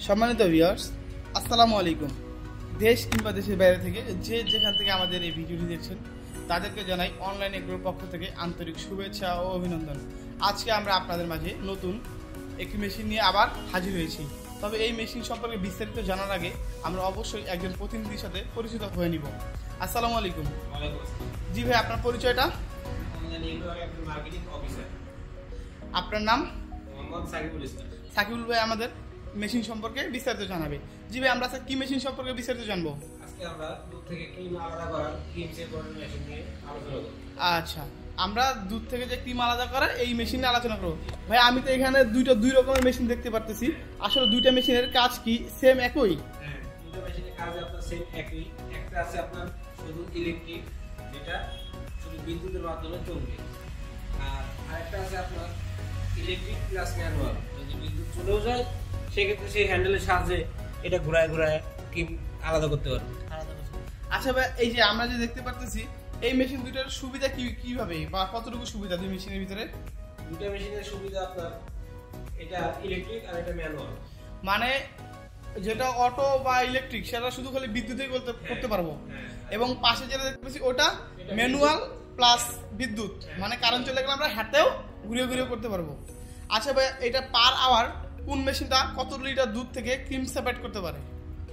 সম্মানিত ভিউয়ার্স, আসসালামু আলাইকুম। দেশ কিংবা দেশের বাইরে থেকে যে যেখান থেকে আমাদের এই ভিডিওটি দেখছেন তাদেরকে জানাই অনলাইন এগ্রোর পক্ষ থেকে আন্তরিক শুভেচ্ছা ও অভিনন্দন। আজকে আমরা আপনাদের মাঝে নতুন একটি মেশিন নিয়ে আবার হাজির হয়েছি। তবে এই মেশিন সম্পর্কে বিস্তারিত জানার আগে আমরা অবশ্যই একজন প্রতিনিধির সাথে পরিচিত হয়ে নিব। আসসালামু আলাইকুম। জি ভাই, আপনার পরিচয়টা? আপনার নাম? সাকিবুল ভাই আমাদের মেশিন সম্পর্কে বিস্তারিত জানাবে। জি ভাই, আমরা কি মেশিন সম্পর্কে বিস্তারিত জানবো? আজকে আমরা দুধ থেকে ক্রিম আলাদা করার ক্রিম সেপারেটর মেশিন নিয়ে আলোচনা করব। আচ্ছা, আমরা দুধ থেকে যে ক্রিম আলাদা করা এই মেশিন নিয়ে আলোচনা করব। ভাই, আমি তো এখানে দুই রকমের মেশিন দেখতে পারতেছি। আসলে দুইটা মেশিনের কাজ কি সেম একই? হ্যাঁ, দুটো মেশিনের কাজ আপনার সেম একই। একটা আছে আপনার শুধু ইলেকট্রিক, যেটা শুধু বিদ্যুতের মাধ্যমে চলবে, আর আরেকটা আছে আপনার ইলেকট্রিক প্লাস ম্যানুয়াল। যদি বিদ্যুৎ চলেও যায় সেক্ষেত্রে সেই হ্যান্ডেলের সাহায্যে এটা ঘুরায় ক্রিম আলাদা করতে পারবে। আচ্ছা ভাই, এই যে আমরা যে দেখতে পারতেছি এই মেশিন দুইটার সুবিধা কিভাবে বা কতটুকু সুবিধা দুই মেশিনের ভিতরে? দুটো মেশিনের সুবিধা আপনার এটা ইলেকট্রিক আর এটা ম্যানুয়াল। মানে যেটা অটো বা ইলেকট্রিক সেটা শুধু খালি বিদ্যুতেই করতে পারবো, এবং পাশে যেটা দেখতে পাচ্ছি ওটা ম্যানুয়াল প্লাস বিদ্যুৎ, মানে কারেন্ট চলে গেলে আমরা হাতেও ঘুরিয়ে ঘুরিয়ে করতে পারবো। আচ্ছা ভাই, এটা পার আওয়ার কোন মেশিনটা কত লিটার দুধ থেকে ক্রিম সেপারেট করতে পারে?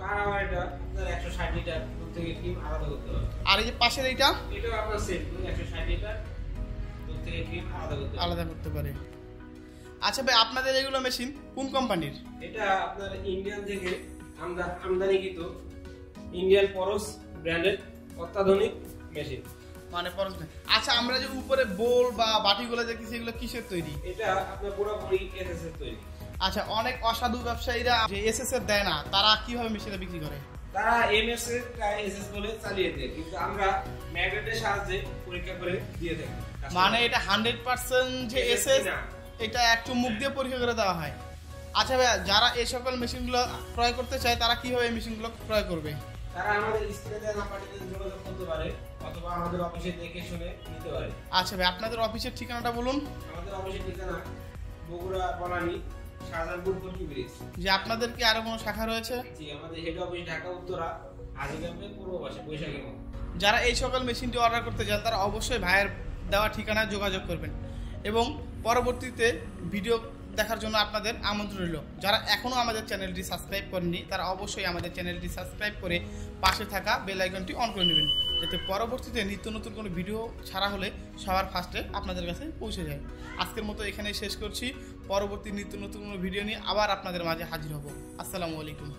পার আওয়ার এটা আপনার 160 লিটার দুধ থেকে ক্রিম আলাদা করতে পারে। আর এই যে পাশের এইটা, এটাও আপনার সেম 160 লিটার দুধ থেকে ক্রিম আলাদা করতে পারে। আচ্ছা ভাই, আপনাদের এগুলো মেশিন কোন কোম্পানির? এটা আপনার ইন্ডিয়ান থেকে আমদানিকৃত ইন্ডিয়ান পরস ব্র্যান্ডের অত্যাধুনিক মেশিন। মানে পরস। আচ্ছা, আমরা যে উপরে বোল বা বাটিগুলো দেখতেছি এগুলো কিসের তৈরি? এটা আপনার পুরোপুরি এসএস এর তৈরি। আচ্ছা, অনেক অসাধু ব্যবসায়ীরা যে এসএস এর দেয় না, তারা কিভাবে মেশিনটা বিক্রি করে? তারা এমএস এর এসএস বলে চালিয়ে দেয়, কিন্তু আমরা ম্যাগনেটের সাহায্যে পরীক্ষা করে দিয়ে থাকি। মানে এটা 100% যে এসএস, এটা একটু মুখ দিয়ে পরীক্ষা করে দেওয়া হয়। আচ্ছা ভাই, যারা এই সকল মেশিনগুলো ক্রয় করতে চায় তারা কিভাবে এই মেশিনগুলো ক্রয় করবে? তারা আমাদের স্ক্রিনে দেওয়া নাম্বারটিতে যোগাযোগ করতে পারে অথবা আমাদের অফিসে দেখে শুনে নিতে পারে। আচ্ছা ভাই, আপনাদের অফিসের ঠিকানাটা বলুন। আমাদের অফিসের ঠিকানা বগুড়া বনানী শাহজাহানপুর পল্লী ব্রিজ। যে আপনাদের কি আরো কোনো শাখা রয়েছে? জি, আমাদের হেড অফিস ঢাকা উত্তরা হাজীগ্রামের পূর্ব পাশে বৈশাখী মোড়। যারা এই সকল মেশিনটি অর্ডার করতে চান তারা অবশ্যই ভাইয়ের দেওয়া ঠিকানায় যোগাযোগ করবেন, এবং পরবর্তীতে ভিডিও দেখার জন্য আপনাদের আমন্ত্রণ রইল। যারা এখনও আমাদের চ্যানেলটি সাবস্ক্রাইব করেননি তারা অবশ্যই আমাদের চ্যানেলটি সাবস্ক্রাইব করে পাশে থাকা বেল আইকনটি অন করে নেবেন, যাতে পরবর্তীতে নিত্য নতুন কোনো ভিডিও ছাড়া হলে সবার ফার্স্টে আপনাদের কাছে পৌঁছে যায়। আজকের মতো এখানেই শেষ করছি। পরবর্তী নিত্য নতুন কোনো ভিডিও নিয়ে আবার আপনাদের মাঝে হাজির হব। আসসালামু আলাইকুম।